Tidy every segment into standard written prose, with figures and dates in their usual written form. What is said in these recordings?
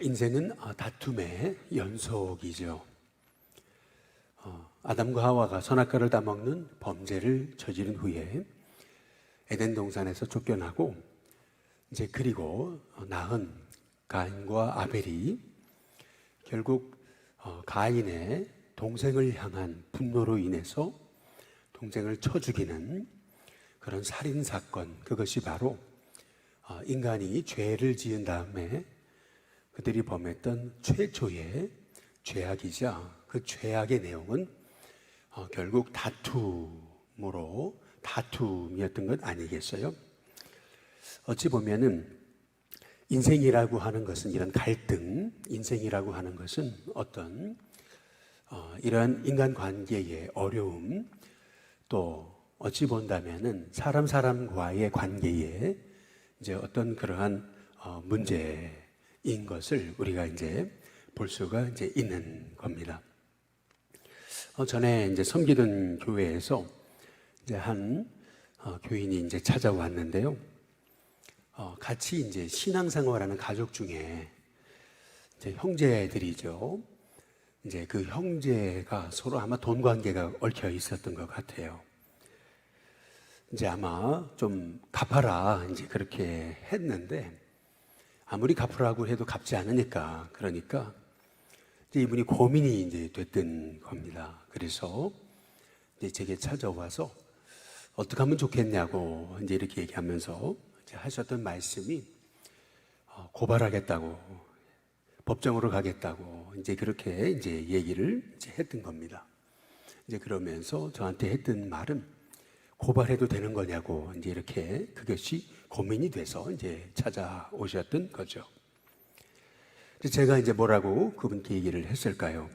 인생은 다툼의 연속이죠. 아담과 하와가 선악과를 따먹는 범죄를 저지른 후에 에덴 동산에서 쫓겨나고 이제 그리고 낳은 가인과 아벨이 결국 가인의 동생을 향한 분노로 인해서 동생을 쳐 죽이는 그런 살인 사건, 그것이 바로 인간이 죄를 지은 다음에 그들이 범했던 최초의 죄악이자 그 죄악의 내용은 결국 다툼이었던 것 아니겠어요? 어찌 보면은 인생이라고 하는 것은 이런 갈등, 인생이라고 하는 것은 어떤 이러한 인간관계의 어려움, 또 어찌 본다면은 사람과의 관계에 이제 어떤 그러한 문제인 것을 우리가 이제 볼 수가 이제 있는 겁니다. 전에 이제 섬기던 교회에서 이제 한 교인이 이제 찾아왔는데요. 같이 이제 신앙생활하는 가족 중에 이제 형제들이죠. 이제 그 형제가 서로 아마 돈 관계가 얽혀 있었던 것 같아요. 이제 아마 좀 갚아라 이제 그렇게 했는데 아무리 갚으라고 해도 갚지 않으니까 그러니까 이제 이분이 고민이 이제 됐던 겁니다. 그래서 이제 제게 찾아와서 어떻게 하면 좋겠냐고 이제 이렇게 얘기하면서 이제 하셨던 말씀이 고발하겠다고, 법정으로 가겠다고 이제 그렇게 이제 얘기를 이제 했던 겁니다. 이제 그러면서 저한테 했던 말은 고발해도 되는 거냐고 이제 이렇게 그것이 고민이 돼서 이제 찾아오셨던 거죠. 제가 이제 뭐라고 그분께 얘기를 했을까요?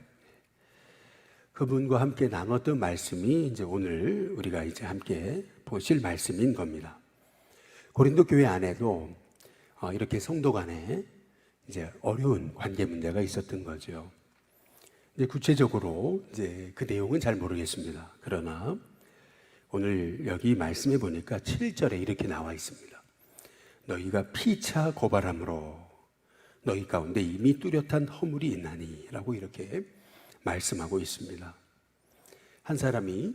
그분과 함께 나눴던 말씀이 이제 오늘 우리가 이제 함께 보실 말씀인 겁니다. 고린도 교회 안에도 이렇게 성도 간에 이제 어려운 관계 문제가 있었던 거죠. 이제 구체적으로 이제 그 내용은 잘 모르겠습니다. 그러나 오늘 여기 말씀해 보니까 7절에 이렇게 나와 있습니다. 너희가 피차 고발함으로 너희 가운데 이미 뚜렷한 허물이 있나니 라고 이렇게 말씀하고 있습니다. 한 사람이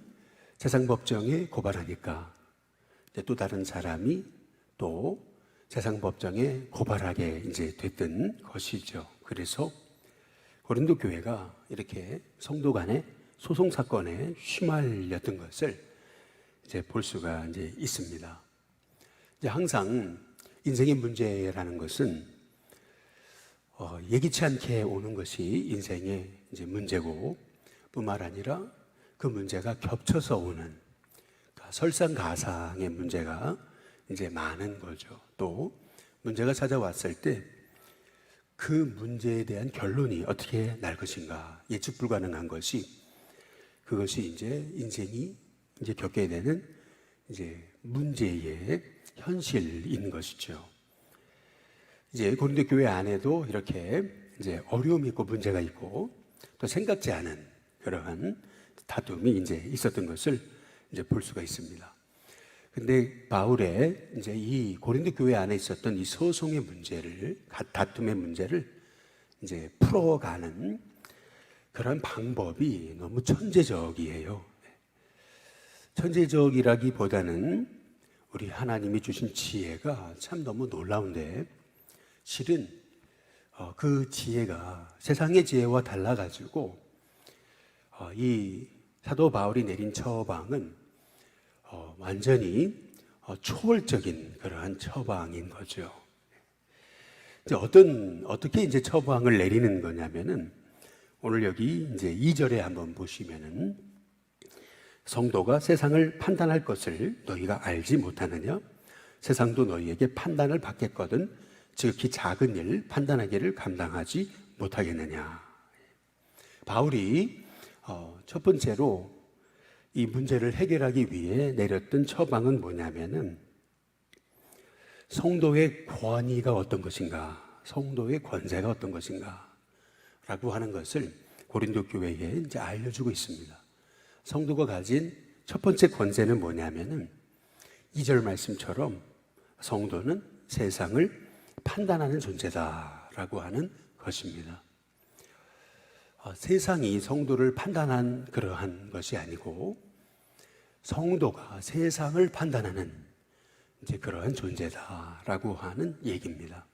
재상법정에 고발하니까 또 다른 사람이 또 재상법정에 고발하게 이제 됐던 것이죠. 그래서 고린도 교회가 이렇게 성도 간의 소송 사건에 휘말렸던 것을 이제 볼 수가 이제 있습니다. 이제 항상 인생의 문제라는 것은 예기치 않게 오는 것이 인생의 이제 문제고 뿐만 아니라 그 문제가 겹쳐서 오는 설상가상의 문제가 이제 많은 거죠. 또 문제가 찾아왔을 때 그 문제에 대한 결론이 어떻게 날 것인가 예측 불가능한 것이 그것이 이제 인생이 이제 겪게 되는 이제 문제의 현실인 것이죠. 이제 고린도 교회 안에도 이렇게 이제 어려움이 있고 문제가 있고 또 생각지 않은 그러한 다툼이 이제 있었던 것을 이제 볼 수가 있습니다. 근데 바울의 이제 이 고린도 교회 안에 있었던 이 소송의 문제를, 다툼의 문제를 이제 풀어가는 그런 방법이 너무 천재적이에요. 천재적이라기보다는 우리 하나님이 주신 지혜가 참 너무 놀라운데 실은 그 지혜가 세상의 지혜와 달라가지고 이 사도 바울이 내린 처방은 완전히 초월적인 그러한 처방인 거죠. 이제 어떻게 이제 처방을 내리는 거냐면은 오늘 여기 이제 2절에 한번 보시면은 성도가 세상을 판단할 것을 너희가 알지 못하느냐? 세상도 너희에게 판단을 받겠거든 지극히 작은 일 판단하기를 감당하지 못하겠느냐. 바울이 첫 번째로 이 문제를 해결하기 위해 내렸던 처방은 뭐냐면은 성도의 권위가 어떤 것인가, 성도의 권세가 어떤 것인가 라고 하는 것을 고린도 교회에 이제 알려주고 있습니다. 성도가 가진 첫 번째 권세는 뭐냐면은 2절 말씀처럼 성도는 세상을 판단하는 존재다 존재다라고 하는 것입니다. 세상이 성도를 판단한 그러한 것이 아니고 성도가 세상을 판단하는 이제 그러한 존재다라고 하는 얘기입니다.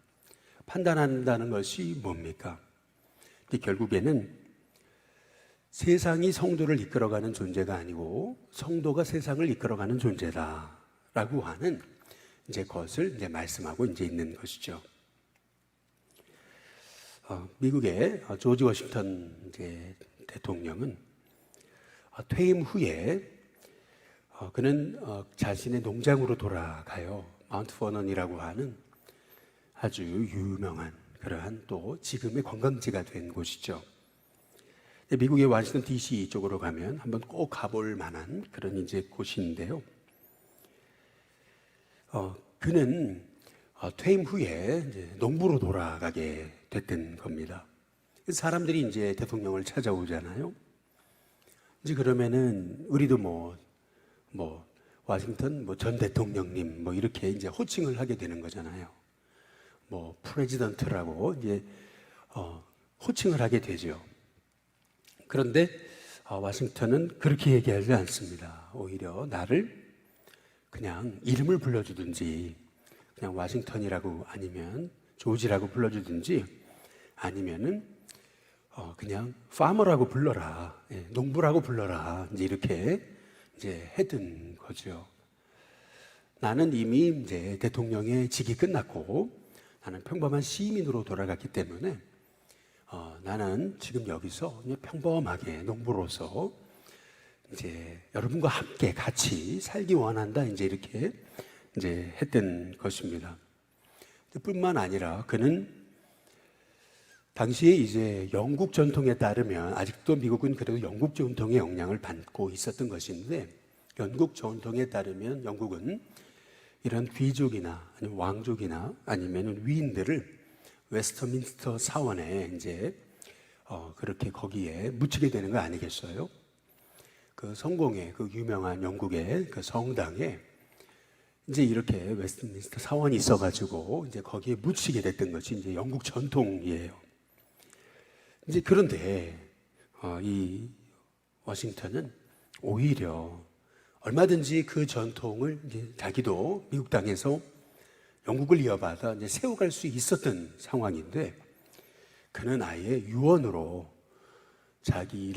판단한다는 것이 뭡니까? 결국에는 세상이 성도를 이끌어가는 존재가 아니고 성도가 세상을 이끌어가는 존재다라고 하는 이제 것을 이제 말씀하고 이제 있는 것이죠. 미국의 조지 워싱턴 이제 대통령은 퇴임 후에 그는 자신의 농장으로 돌아가요. 마운트 버넌이라고 하는 아주 유명한 그러한 또 지금의 관광지가 된 곳이죠. 미국의 워싱턴 DC 쪽으로 가면 한번 꼭 가볼 만한 그런 이제 곳인데요. 그는 퇴임 후에 이제 농부로 돌아가게 됐던 겁니다. 사람들이 이제 대통령을 찾아오잖아요. 이제 그러면은 우리도 뭐 워싱턴 전 대통령님 이렇게 이제 호칭을 하게 되는 거잖아요. 프레지던트라고 이제 호칭을 하게 되죠. 그런데 워싱턴은 그렇게 얘기하지 않습니다. 오히려 나를 그냥 이름을 불러주든지 그냥 워싱턴이라고 아니면 조지라고 불러주든지 아니면은 그냥 파머라고 불러라, 농부라고 불러라, 이제 이렇게 이제 했던 거죠. 나는 이미 이제 대통령의 직이 끝났고 나는 평범한 시민으로 돌아갔기 때문에 나는 지금 여기서 그냥 평범하게 농부로서 이제 여러분과 함께 같이 살기 원한다, 이제 이렇게 이제 했던 것입니다. 뿐만 아니라 그는 당시에 이제 영국 전통에 따르면 아직도 미국은 그래도 영국 전통의 영향을 받고 있었던 것인데 영국 전통에 따르면 영국은 이런 귀족이나 아니면 왕족이나 아니면 위인들을 웨스터민스터 사원에 이제 그렇게 거기에 묻히게 되는 거 아니겠어요? 그 성공의 그 유명한 영국의 그 성당에 이제 이렇게 웨스트민스터 사원이 있어가지고 이제 거기에 묻히게 됐던 것이 이제 영국 전통이에요. 이제 그런데 이 워싱턴은 오히려 얼마든지 그 전통을 이제 자기도 미국 땅에서 영국을 이어받아 이제 세워갈 수 있었던 상황인데 그는 아예 유언으로 자기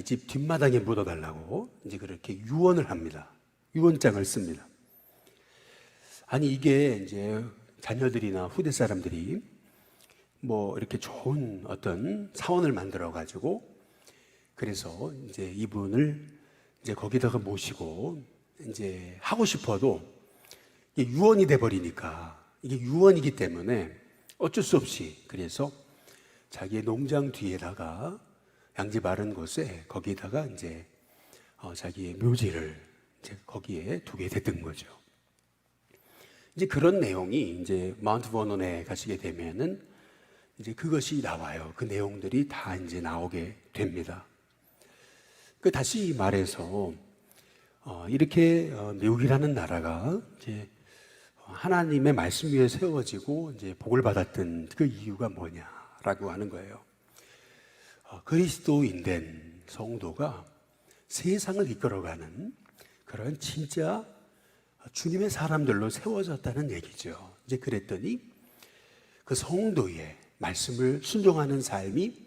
집 뒷마당에 묻어달라고 이제 그렇게 유언을 합니다. 유언장을 씁니다. 아니 이게 이제 자녀들이나 후대 사람들이 이렇게 좋은 어떤 사원을 만들어 가지고 그래서 이제 이분을 이제 거기다가 모시고 이제 하고 싶어도 이게 유언이 돼 버리니까 이게 유언이기 때문에 어쩔 수 없이 그래서 자기의 농장 뒤에다가 양지 바른 곳에 거기다가 이제 자기의 묘지를 이제 거기에 두게 됐던 거죠. 이제 그런 내용이 이제 마운트 버논에 가시게 되면은 이제 그것이 나와요. 그 내용들이 다 이제 나오게 됩니다. 다시 말해서 이렇게 미국이라는 나라가 이제 하나님의 말씀 위에 세워지고 이제 복을 받았던 그 이유가 뭐냐라고 하는 거예요. 그리스도인된 성도가 세상을 이끌어가는 그런 진짜 주님의 사람들로 세워졌다는 얘기죠. 이제 그랬더니 그 성도의 말씀을 순종하는 삶이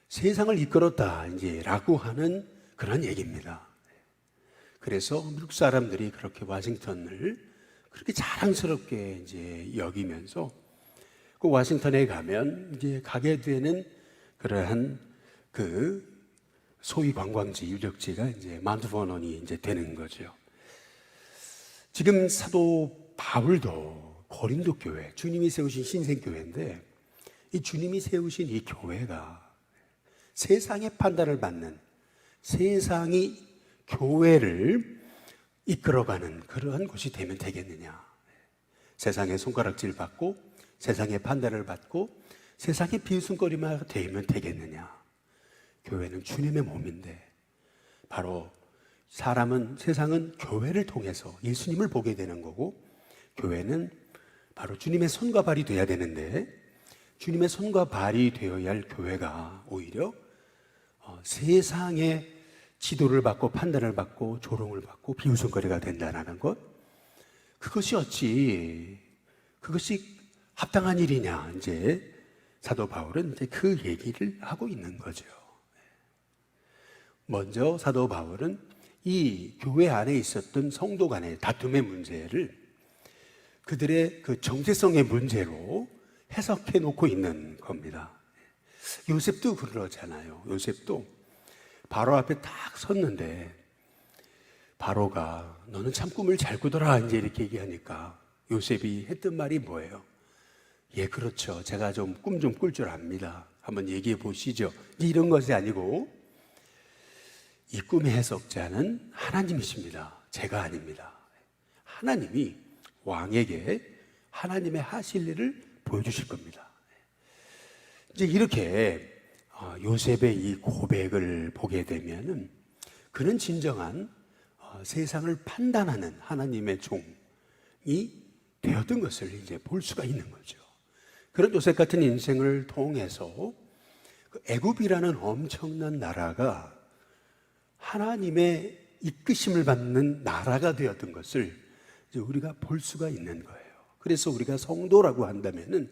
세상을 이끌었다, 이제라고 하는 그런 얘기입니다. 그래서 미국 사람들이 그렇게 워싱턴을 그렇게 자랑스럽게 이제 여기면서 그 워싱턴에 가면 이제 가게 되는 그러한 그 소위 관광지, 유적지가 이제 마운트 버논이 이제 되는 거죠. 지금 사도 바울도 고린도 교회, 주님이 세우신 신생교회인데 이 주님이 세우신 이 교회가 세상의 판단을 받는, 세상이 교회를 이끌어가는 그러한 곳이 되면 되겠느냐. 세상의 손가락질 받고 세상의 판단을 받고 세상의 비웃음거리만 되면 되겠느냐. 교회는 주님의 몸인데 바로 세상은 교회를 통해서 예수님을 보게 되는 거고 교회는 바로 주님의 손과 발이 돼야 되는데 주님의 손과 발이 되어야 할 교회가 오히려 세상의 지도를 받고 판단을 받고 조롱을 받고 비웃음거리가 된다는 것, 그것이 어찌 그것이 합당한 일이냐, 이제 사도 바울은 이제 그 얘기를 하고 있는 거죠. 먼저 사도 바울은 이 교회 안에 있었던 성도 간의 다툼의 문제를 그들의 그 정체성의 문제로 해석해 놓고 있는 겁니다. 요셉도 그러잖아요. 요셉도 바로 앞에 딱 섰는데 바로가 너는 참 꿈을 잘 꾸더라 이제 이렇게 얘기하니까 요셉이 했던 말이 뭐예요? 예, 그렇죠. 제가 좀 꿈 좀 꿀 줄 압니다. 한번 얘기해 보시죠. 이런 것이 아니고 이 꿈의 해석자는 하나님이십니다. 제가 아닙니다. 하나님이 왕에게 하나님의 하실 일을 보여주실 겁니다. 이제 이렇게 요셉의 이 고백을 보게 되면은 그는 진정한 세상을 판단하는 하나님의 종이 되었던 것을 이제 볼 수가 있는 거죠. 그런 요셉 같은 인생을 통해서 애굽이라는 엄청난 나라가 하나님의 이끄심을 받는 나라가 되었던 것을 이제 우리가 볼 수가 있는 거예요. 그래서 우리가 성도라고 한다면은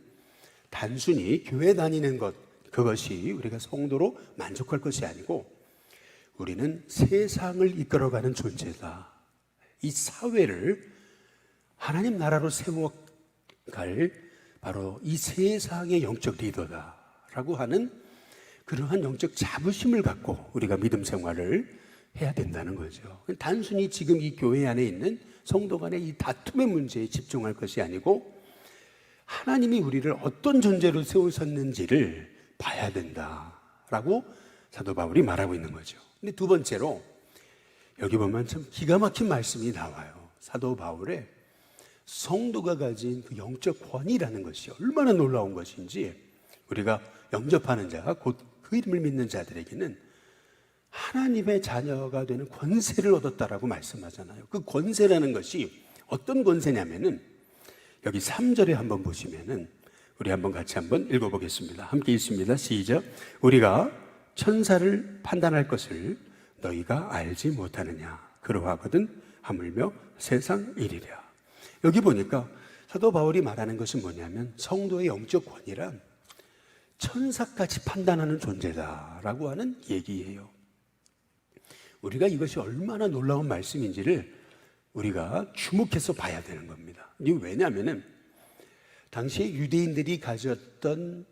단순히 교회 다니는 것, 그것이 우리가 성도로 만족할 것이 아니고 우리는 세상을 이끌어가는 존재다. 이 사회를 하나님 나라로 세워갈 바로 이 세상의 영적 리더다라고 하는 그러한 영적 자부심을 갖고 우리가 믿음 생활을 해야 된다는 거죠. 단순히 지금 이 교회 안에 있는 성도 간의 이 다툼의 문제에 집중할 것이 아니고 하나님이 우리를 어떤 존재로 세우셨는지를 봐야 된다라고 사도 바울이 말하고 있는 거죠. 근데 두 번째로 여기 보면 참 기가 막힌 말씀이 나와요. 사도 바울의 성도가 가진 그 영적 권위라는 것이 얼마나 놀라운 것인지 우리가 영접하는 자, 곧 그 이름을 믿는 자들에게는 하나님의 자녀가 되는 권세를 얻었다라고 말씀하잖아요. 그 권세라는 것이 어떤 권세냐면은 여기 3절에 한번 보시면은 우리 한번 같이 한번 읽어보겠습니다. 함께 읽습니다. 시작. 우리가 천사를 판단할 것을 너희가 알지 못하느냐. 그러하거든 하물며 세상 일이랴. 여기 보니까 사도 바울이 말하는 것은 뭐냐면 성도의 영적 권위란 천사까지 판단하는 존재다라고 하는 얘기예요. 우리가 이것이 얼마나 놀라운 말씀인지를 우리가 주목해서 봐야 되는 겁니다. 왜냐하면 당시에 유대인들이 가졌던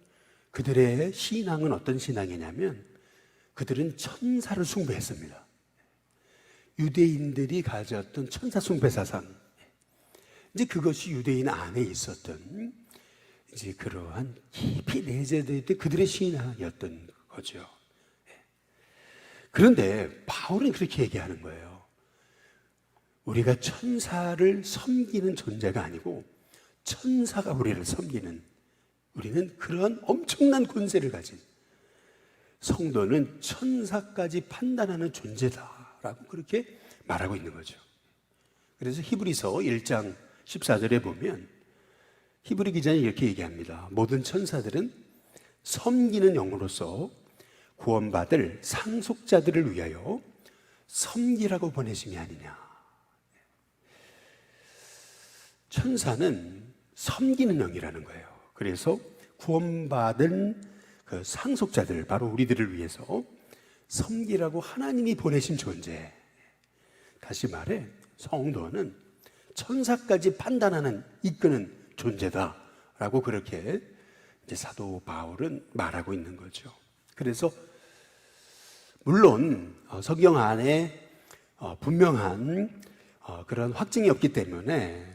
그들의 신앙은 어떤 신앙이냐면 그들은 천사를 숭배했습니다. 유대인들이 가졌던 천사 숭배 사상, 이제 그것이 유대인 안에 있었던 이제 그러한 깊이 내재되어 있던 그들의 신앙이었던 거죠. 그런데 바울은 그렇게 얘기하는 거예요. 우리가 천사를 섬기는 존재가 아니고 천사가 우리를 섬기는, 우리는 그러한 엄청난 권세를 가진 성도는 천사까지 판단하는 존재다라고 그렇게 말하고 있는 거죠. 그래서 히브리서 1장 14절에 보면 히브리 기자는 이렇게 얘기합니다. 모든 천사들은 섬기는 영으로서 구원받을 상속자들을 위하여 섬기라고 보내심이 아니냐. 천사는 섬기는 영이라는 거예요. 그래서 구원받은 그 상속자들, 바로 우리들을 위해서 섬기라고 하나님이 보내신 존재. 다시 말해 성도는 천사까지 판단하는, 이끄는 존재다라고 그렇게 이제 사도 바울은 말하고 있는 거죠. 그래서 물론 성경 안에 분명한 그런 확증이 없기 때문에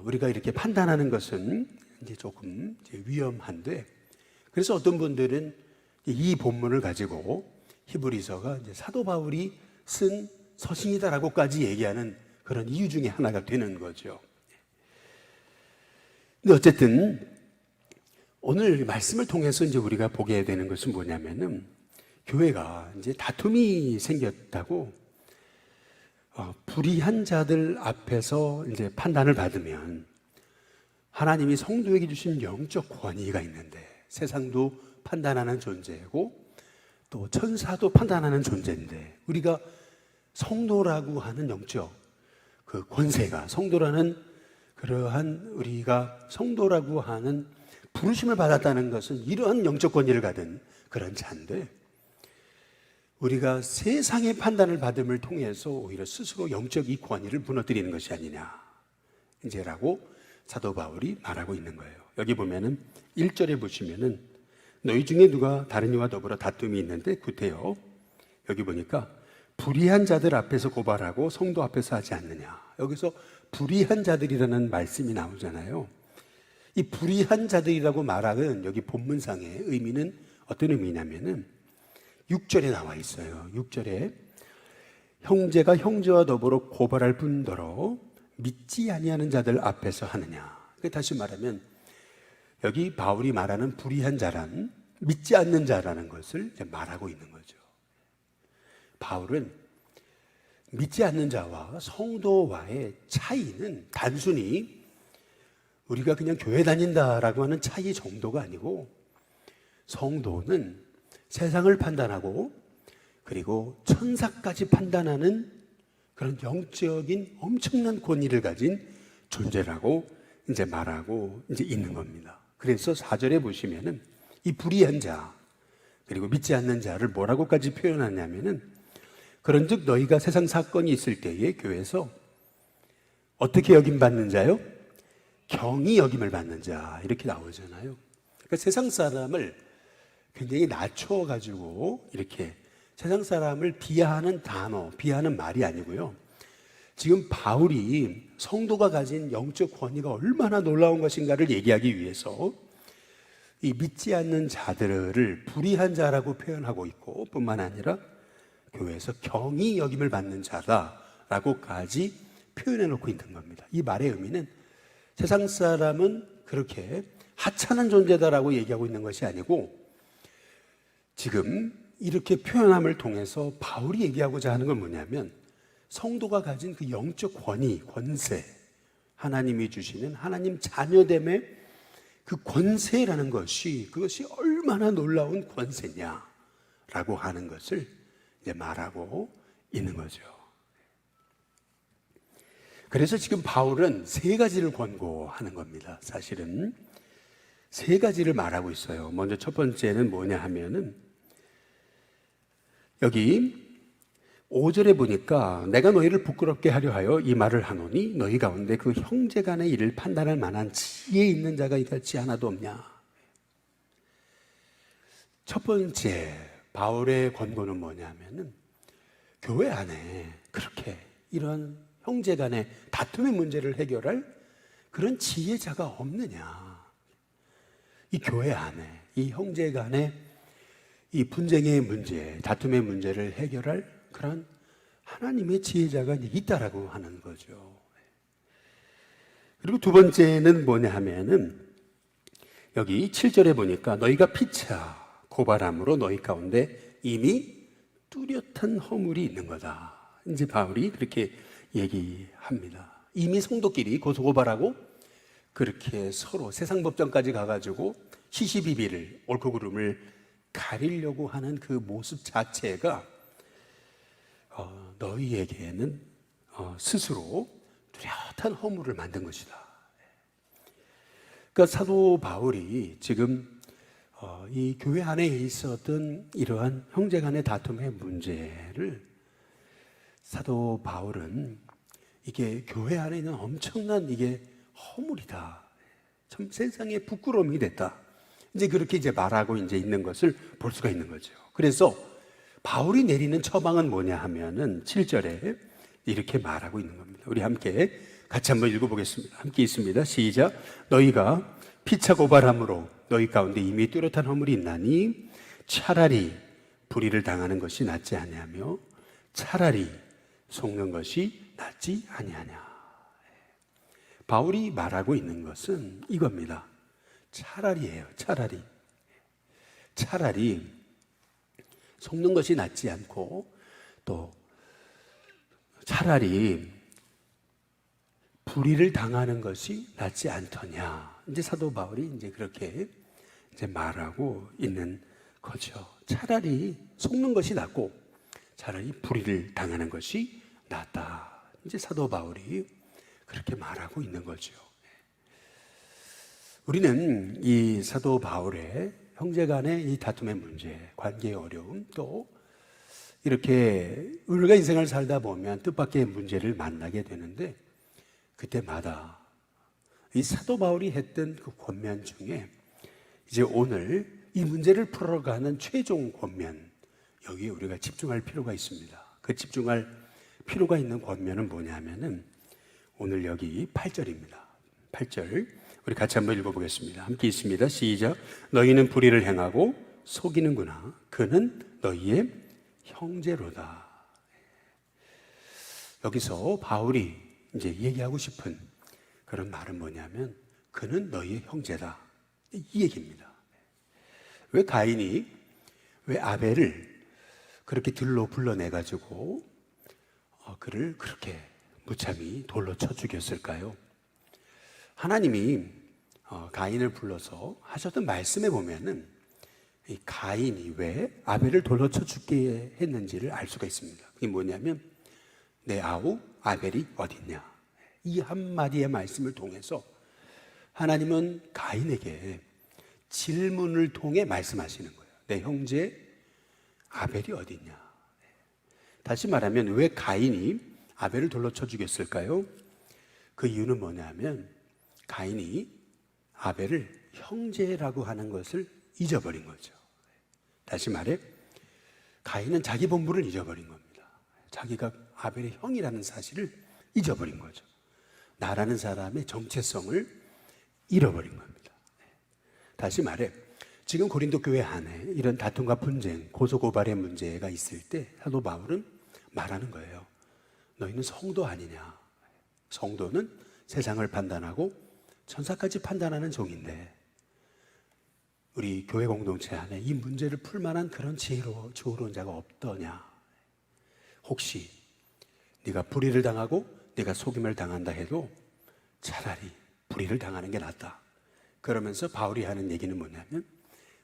우리가 이렇게 판단하는 것은 이제 조금 이제 위험한데, 그래서 어떤 분들은 이 본문을 가지고 히브리서가 이제 사도 바울이 쓴 서신이다라고까지 얘기하는 그런 이유 중에 하나가 되는 거죠. 근데 어쨌든 오늘 말씀을 통해서 이제 우리가 보게 되는 것은 뭐냐면은 교회가 이제 다툼이 생겼다고 불의한 자들 앞에서 이제 판단을 받으면 하나님이 성도에게 주신 영적 권위가 있는데 세상도 판단하는 존재고 또 천사도 판단하는 존재인데 우리가 성도라고 하는 영적 그 권세가 성도라는 그러한 우리가 성도라고 하는 부르심을 받았다는 것은 이러한 영적 권위를 가진 그런 자인데 우리가 세상의 판단을 받음을 통해서 오히려 스스로 영적 이 권위를 무너뜨리는 것이 아니냐 이제라고 사도 바울이 말하고 있는 거예요. 여기 보면은 1절에 보시면은 너희 중에 누가 다른 이와 더불어 다툼이 있는데 구태여 여기 보니까 불의한 자들 앞에서 고발하고 성도 앞에서 하지 않느냐. 여기서 불의한 자들이라는 말씀이 나오잖아요. 이 불의한 자들이라고 말하는 여기 본문상의 의미는 어떤 의미냐면은 6절에 나와 있어요. 6절에 형제가 형제와 더불어 고발할 뿐더러 믿지 아니하는 자들 앞에서 하느냐. 다시 말하면 여기 바울이 말하는 불의한 자란 믿지 않는 자라는 것을 이제 말하고 있는 거죠. 바울은 믿지 않는 자와 성도와의 차이는 단순히 우리가 그냥 교회 다닌다라고 하는 차이 정도가 아니고 성도는 세상을 판단하고 그리고 천사까지 판단하는 그런 영적인 엄청난 권위를 가진 존재라고 이제 말하고 이제 있는 겁니다. 그래서 4절에 보시면은 이 불의한 자 그리고 믿지 않는 자를 뭐라고까지 표현하냐면은 그런즉 너희가 세상 사건이 있을 때에 교회에서 어떻게 여김받는 자요? 경히 여김을 받는 자 이렇게 나오잖아요. 그러니까 세상 사람을 굉장히 낮춰가지고 이렇게 세상 사람을 비하하는 단어, 비하하는 말이 아니고요. 지금 바울이 성도가 가진 영적 권위가 얼마나 놀라운 것인가를 얘기하기 위해서 이 믿지 않는 자들을 불의한 자라고 표현하고 있고 뿐만 아니라 교회에서 경히 여김을 받는 자다라고까지 표현해 놓고 있는 겁니다. 이 말의 의미는 세상 사람은 그렇게 하찮은 존재다라고 얘기하고 있는 것이 아니고 지금 이렇게 표현함을 통해서 바울이 얘기하고자 하는 건 뭐냐면 성도가 가진 그 영적 권위, 권세 하나님이 주시는 하나님 자녀됨의 그 권세라는 것이 그것이 얼마나 놀라운 권세냐라고 하는 것을 이제 말하고 있는 거죠. 그래서 지금 바울은 세 가지를 권고하는 겁니다. 사실은 세 가지를 말하고 있어요. 먼저 첫 번째는 뭐냐 하면은 여기 5절에 보니까 내가 너희를 부끄럽게 하려 하여 이 말을 하노니 너희 가운데 그 형제 간의 일을 판단할 만한 지혜 있는 자가 이같이 하나도 없냐. 첫 번째 바울의 권고는 뭐냐면은 교회 안에 그렇게 이런 형제 간의 다툼의 문제를 해결할 그런 지혜자가 없느냐. 이 교회 안에 이 형제 간의 이 분쟁의 문제, 다툼의 문제를 해결할 그런 하나님의 지혜자가 있다라고 하는 거죠. 그리고 두 번째는 뭐냐 하면은 여기 7절에 보니까 너희가 피차 고발함으로 너희 가운데 이미 뚜렷한 허물이 있는 거다. 이제 바울이 그렇게 얘기합니다. 이미 성도끼리 고소고발하고 그렇게 서로 세상 법정까지 가가지고 시시비비를 옳고 그름을 가리려고 하는 그 모습 자체가 너희에게는 스스로 뚜렷한 허물을 만든 것이다. 그러니까 사도 바울이 지금 이 교회 안에 있었던 이러한 형제 간의 다툼의 문제를 사도 바울은 이게 교회 안에 있는 엄청난 이게 허물이다. 참 세상에 부끄러움이 됐다. 이제 그렇게 이제 말하고 이제 있는 것을 볼 수가 있는 거죠. 그래서 바울이 내리는 처방은 뭐냐 하면은 7절에 이렇게 말하고 있는 겁니다. 우리 함께 같이 한번 읽어보겠습니다. 함께 있습니다. 시작. 너희가 피차 고발함으로 너희 가운데 이미 뚜렷한 허물이 있나니 차라리 불의를 당하는 것이 낫지 아니하며 차라리 속는 것이 낫지 아니하냐. 바울이 말하고 있는 것은 이겁니다. 차라리예요. 차라리 속는 것이 낫지 않고 또 차라리 불의를 당하는 것이 낫지 않더냐. 이제 사도 바울이 이제 그렇게 이제 말하고 있는 거죠. 차라리 속는 것이 낫고 차라리 불의를 당하는 것이 낫다. 이제 사도 바울이 그렇게 말하고 있는 거죠. 우리는 이 사도 바울의 형제 간의 이 다툼의 문제, 관계의 어려움, 또 이렇게 우리가 인생을 살다 보면 뜻밖의 문제를 만나게 되는데 그때마다 이 사도 바울이 했던 그 권면 중에 이제 오늘 이 문제를 풀어가는 최종 권면, 여기에 우리가 집중할 필요가 있습니다. 그 집중할 필요가 있는 권면은 뭐냐면은 오늘 여기 8절입니다. 8절 우리 같이 한번 읽어보겠습니다. 함께 있습니다. 시작. 너희는 불의를 행하고 속이는구나. 그는 너희의 형제로다. 여기서 바울이 이제 얘기하고 싶은 그런 말은 뭐냐면 그는 너희의 형제다. 이 얘기입니다. 왜 가인이 왜 아벨을 그렇게 들로 불러내가지고 그를 그렇게 무참히 돌로 쳐 죽였을까요? 하나님이 가인을 불러서 하셨던 말씀에 보면은 이 가인이 왜 아벨을 돌로 쳐 죽게 했는지를 알 수가 있습니다. 그게 뭐냐면 내 아우 아벨이 어딨냐, 이 한마디의 말씀을 통해서 하나님은 가인에게 질문을 통해 말씀하시는 거예요. 내 형제 아벨이 어딨냐. 다시 말하면 왜 가인이 아벨을 돌로 쳐 죽였을까요? 그 이유는 뭐냐면 가인이 아벨을 형제라고 하는 것을 잊어버린 거죠. 다시 말해 가인은 자기 본분을 잊어버린 겁니다. 자기가 아벨의 형이라는 사실을 잊어버린 거죠. 나라는 사람의 정체성을 잃어버린 겁니다. 다시 말해 지금 고린도 교회 안에 이런 다툼과 분쟁, 고소고발의 문제가 있을 때 사도 바울은 말하는 거예요. 너희는 성도 아니냐. 성도는 세상을 판단하고 천사까지 판단하는 종인데 우리 교회 공동체 안에 이 문제를 풀 만한 그런 지혜로운 자가 없더냐. 혹시 네가 불의를 당하고 네가 속임을 당한다 해도 차라리 불의를 당하는 게 낫다. 그러면서 바울이 하는 얘기는 뭐냐면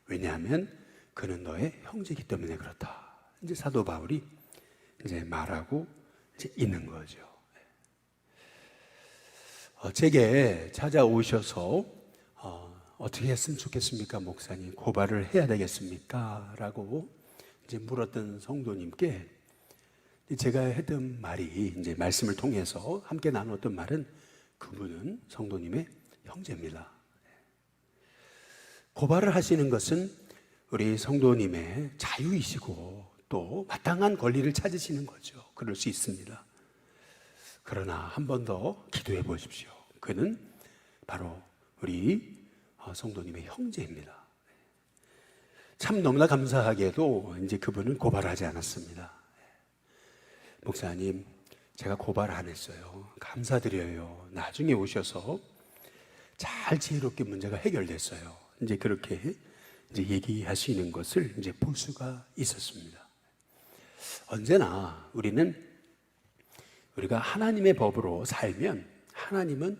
왜냐하면 그는 너의 형제이기 때문에 그렇다. 이제 사도 바울이 이제 말하고 이제 있는 거죠. 제게 찾아오셔서 어떻게 했으면 좋겠습니까, 목사님? 고발을 해야 되겠습니까? 라고 이제 물었던 성도님께 제가 했던 말이 이제 말씀을 통해서 함께 나눴던 말은 그분은 성도님의 형제입니다. 고발을 하시는 것은 우리 성도님의 자유이시고 또 마땅한 권리를 찾으시는 거죠. 그럴 수 있습니다. 그러나 한 번 더 기도해 보십시오. 그는 바로 우리 성도님의 형제입니다. 참 너무나 감사하게도 이제 그분은 고발하지 않았습니다. 목사님, 제가 고발 안 했어요. 감사드려요. 나중에 오셔서 잘 지혜롭게 문제가 해결됐어요. 이제 그렇게 이제 얘기하시는 것을 이제 볼 수가 있었습니다. 언제나 우리가 하나님의 법으로 살면 하나님은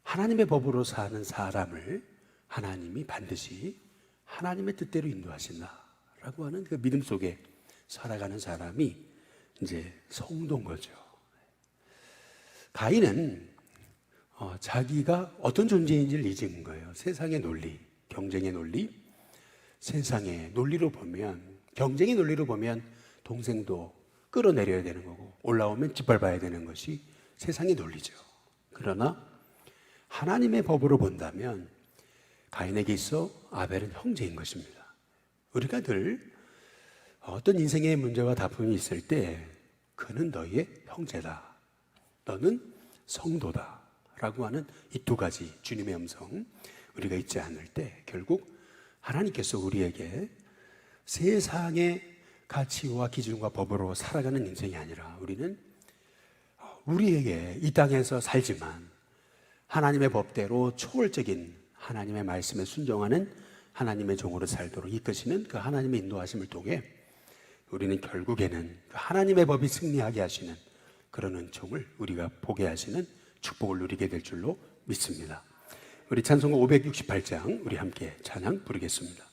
하나님의 법으로 사는 사람을 하나님이 반드시 하나님의 뜻대로 인도하신다라고 하는 그 믿음 속에 살아가는 사람이 이제 성도인 거죠. 가인은 자기가 어떤 존재인지를 잊은 거예요. 세상의 논리, 경쟁의 논리, 세상의 논리로 보면, 경쟁의 논리로 보면 동생도 끌어내려야 되는 거고 올라오면 짓밟아야 되는 것이 세상의 논리죠. 그러나 하나님의 법으로 본다면 가인에게 있어 아벨은 형제인 것입니다. 우리가 늘 어떤 인생의 문제와 다툼이 있을 때 그는 너희의 형제다, 너는 성도다 라고 하는 이 두 가지 주님의 음성 우리가 잊지 않을 때 결국 하나님께서 우리에게 세상의 가치와 기준과 법으로 살아가는 인생이 아니라 우리는 우리에게 이 땅에서 살지만 하나님의 법대로 초월적인 하나님의 말씀에 순종하는 하나님의 종으로 살도록 이끄시는 그 하나님의 인도하심을 통해 우리는 결국에는 그 하나님의 법이 승리하게 하시는 그런 은총을 우리가 보게 하시는 축복을 누리게 될 줄로 믿습니다. 우리 찬송가 568장 우리 함께 찬양 부르겠습니다.